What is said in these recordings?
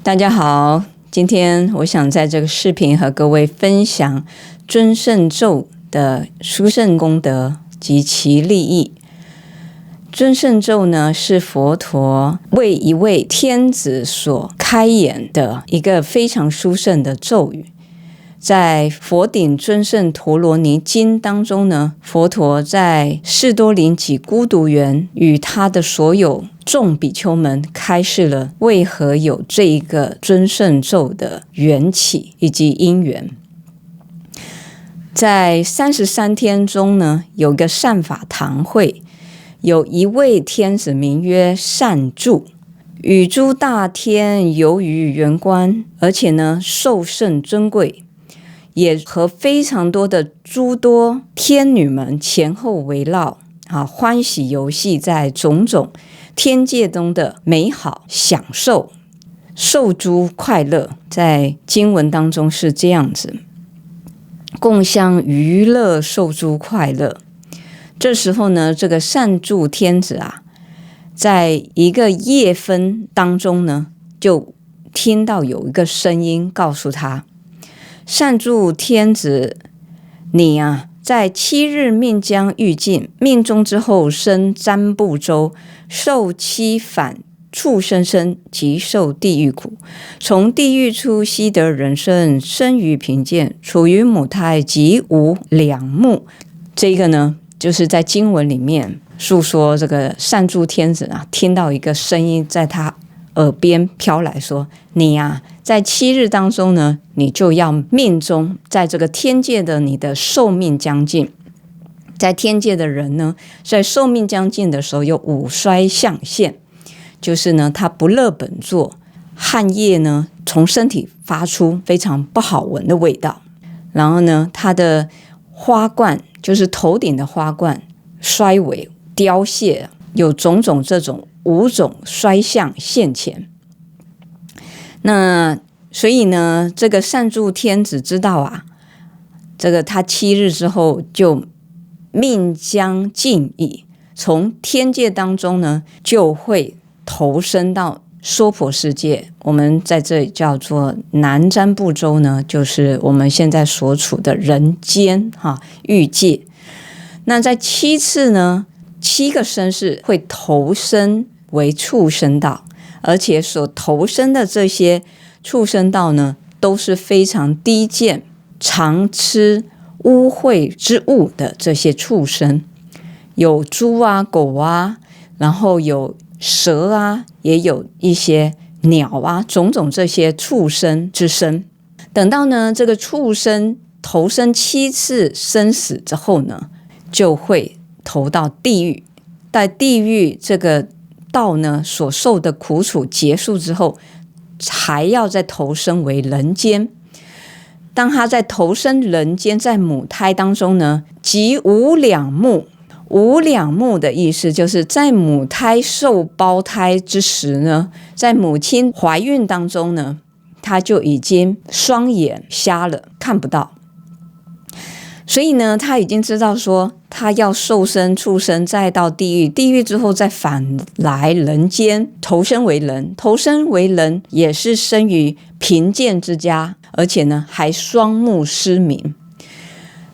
大家好，今天我想在这个视频和各位分享尊圣咒的殊胜功德及其利益。尊圣咒呢，是佛陀为一位天子所开演的一个非常殊胜的咒语。在佛顶尊胜陀罗尼经当中呢，佛陀在士多林及孤独园与他的所有众比丘们开示了为何有这一个尊胜咒的缘起以及因缘。在33天中呢，有个善法堂会，有一位天子名曰善住，与诸大天游于园观，而且呢受甚尊贵，也和非常多的诸多天女们前后围绕，欢喜游戏在种种天界中的美好享受，受诸快乐。在经文当中是这样子，共相娱乐，受诸快乐。这时候呢，这个善住天子在一个夜分当中呢，就听到有一个声音告诉他，善住天子，你在7日命将欲尽，命终之后生占部洲，受7反畜生身，即受地狱苦。从地狱出，悉得人身，生于贫贱，处于母胎，即无两目。这个呢，就是在经文里面述说这个善住天子听到一个声音在他耳边飘来说，你在7日当中呢，你就要命终，在这个天界的你的寿命将近。在天界的人呢，在寿命将近的时候有5衰相现，就是呢他不乐本座，汗液呢从身体发出非常不好闻的味道，然后呢他的花冠，就是头顶的花冠衰微凋谢，有种种这种5种衰相现前。那所以呢，这个善住天子知道这个他7日之后就命将尽矣，从天界当中呢就会投身到娑婆世界，我们在这里叫做南瞻部洲呢，就是我们现在所处的人间欲界。那在7次呢，7个身世会投身为畜生道，而且所投身的这些畜生道呢，都是非常低贱、常吃污秽之物的这些畜生，有猪狗然后有蛇也有一些鸟种种这些畜生之身。等到呢这个畜生投身7次生死之后呢，就会投到地狱。在地狱这个道呢所受的苦楚结束之后，还要再投身为人间。当他在投身人间，在母胎当中呢，即无两目。无两目的意思就是在母胎受胞胎之时呢，在母亲怀孕当中呢，他就已经双眼瞎了，看不到。所以呢，他已经知道说他要受身畜生，再到地狱，地狱之后再返来人间，投身为人。投身为人也是生于贫贱之家，而且呢还双目失明。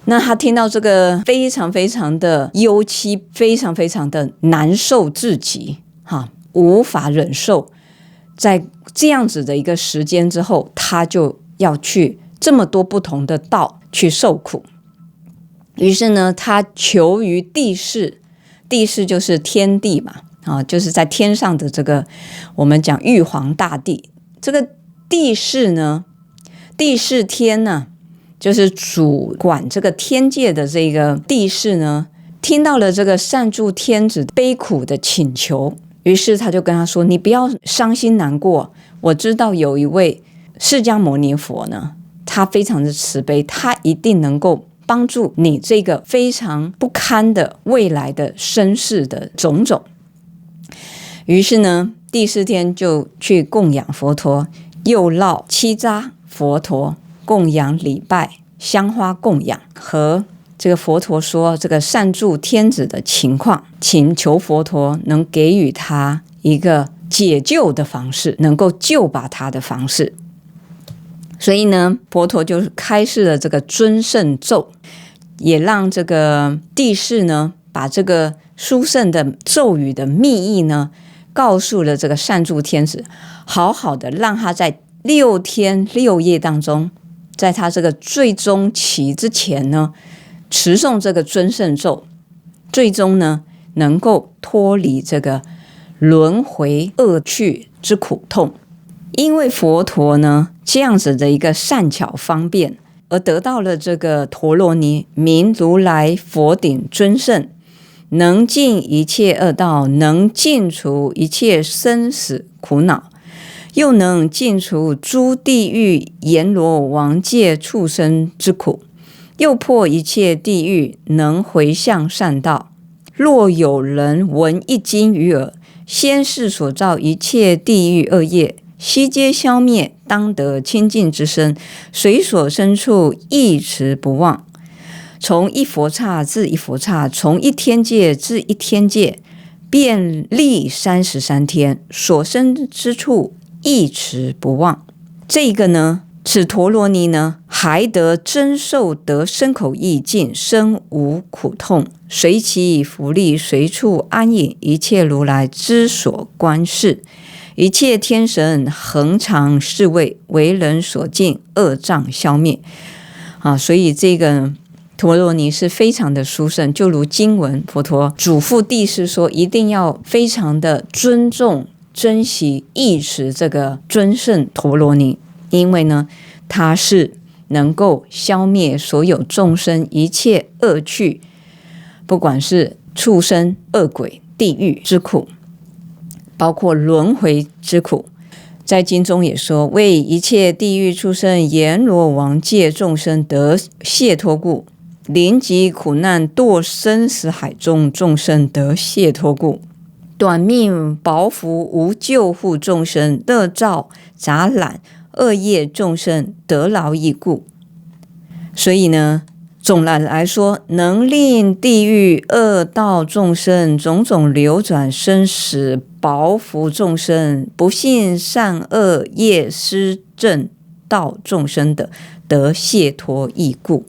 那他听到这个非常非常的忧戚，非常非常的难受至极无法忍受。在这样子的一个时间之后，他就要去这么多不同的道去受苦。于是呢，他求于地势，地势就是天地嘛，就是在天上的这个我们讲玉皇大帝。这个地势呢，地势天呢，就是主管这个天界的这个地势呢，听到了这个善住天子悲苦的请求，于是他就跟他说，你不要伤心难过，我知道有一位释迦牟尼佛呢，他非常的慈悲，他一定能够帮助你这个非常不堪的未来的身世的种种。于是呢，第4天就去供养佛陀，又绕7匝佛陀供养礼拜，香花供养，和这个佛陀说这个善住天子的情况，请求佛陀能给予他一个解救的方式，能够救拔他的方式。所以呢，佛陀就开示了这个尊胜咒，也让这个帝释呢把这个殊胜的咒语的密意呢告诉了这个善住天子，好好的让他在6天6夜当中，在他这个最终期之前呢持诵这个尊胜咒，最终呢能够脱离这个轮回恶趣之苦痛。因为佛陀呢这样子的一个善巧方便，而得到了这个陀罗尼，名如来佛顶尊胜，能尽一切恶道，能尽除一切生死苦恼，又能尽除诸地狱阎罗王界畜生之苦，又破一切地狱，能回向善道。若有人闻一经于耳，先世所造一切地狱恶业，悉皆消灭，当得清净之身，随所生处一持不忘。从一佛刹至一佛刹，从一天界至一天界，便历33天，所生之处一持不忘。这个呢，此陀罗尼呢，还得真受得身口意尽，身无苦痛，随其福利，随处安隐，一切如来之所观视，一切天神恒常侍卫，为人所敬，恶障消灭。所以这个陀罗尼是非常的殊胜，就如经文佛陀嘱咐帝释说，一定要非常的尊重、珍惜、忆持这个尊胜陀罗尼，因为呢，它是能够消灭所有众生一切恶趣，不管是畜生、恶鬼、地狱之苦，包括轮回之苦。在经中也说，为一切地狱畜生阎罗王界众生得解脱故，临极苦难堕生死海中众生得解脱故，短命薄福无救护众生，乐造杂染恶业众生得劳役故。所以呢，总的来说，能令地狱恶道众生种种流转生死，薄福众生不信善恶业施正道众生的得解脱役故。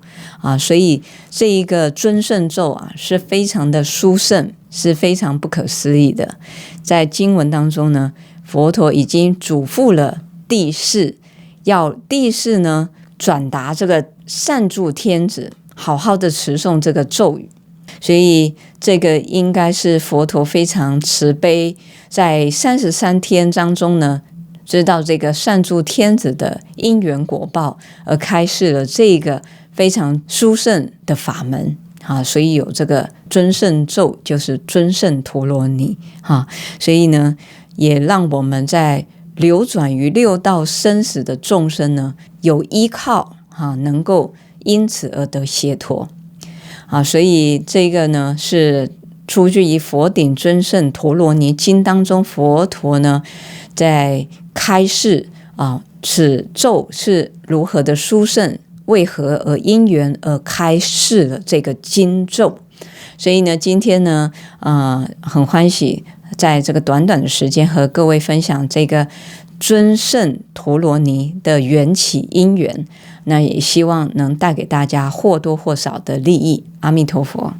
所以这一个尊胜咒是非常的殊胜，是非常不可思议的。在经文当中呢，佛陀已经嘱咐了帝释，要帝释呢转达这个善住天子，好好的持诵这个咒语。所以这个应该是佛陀非常慈悲，在33天当中呢，知道这个善住天子的因缘果报，而开示了这个非常殊胜的法门。所以有这个尊胜咒，就是尊胜陀罗尼。所以呢，也让我们在流转于6道生死的众生呢，有依靠，能够因此而得解脱。所以这个呢是出自于佛顶尊胜陀罗尼经当中，佛陀呢在开示此咒是如何的殊胜，为何而因缘而开示了这个经咒。所以呢，今天呢很欢喜在这个短短的时间和各位分享这个尊胜陀罗尼的缘起因缘，那也希望能带给大家或多或少的利益。阿弥陀佛。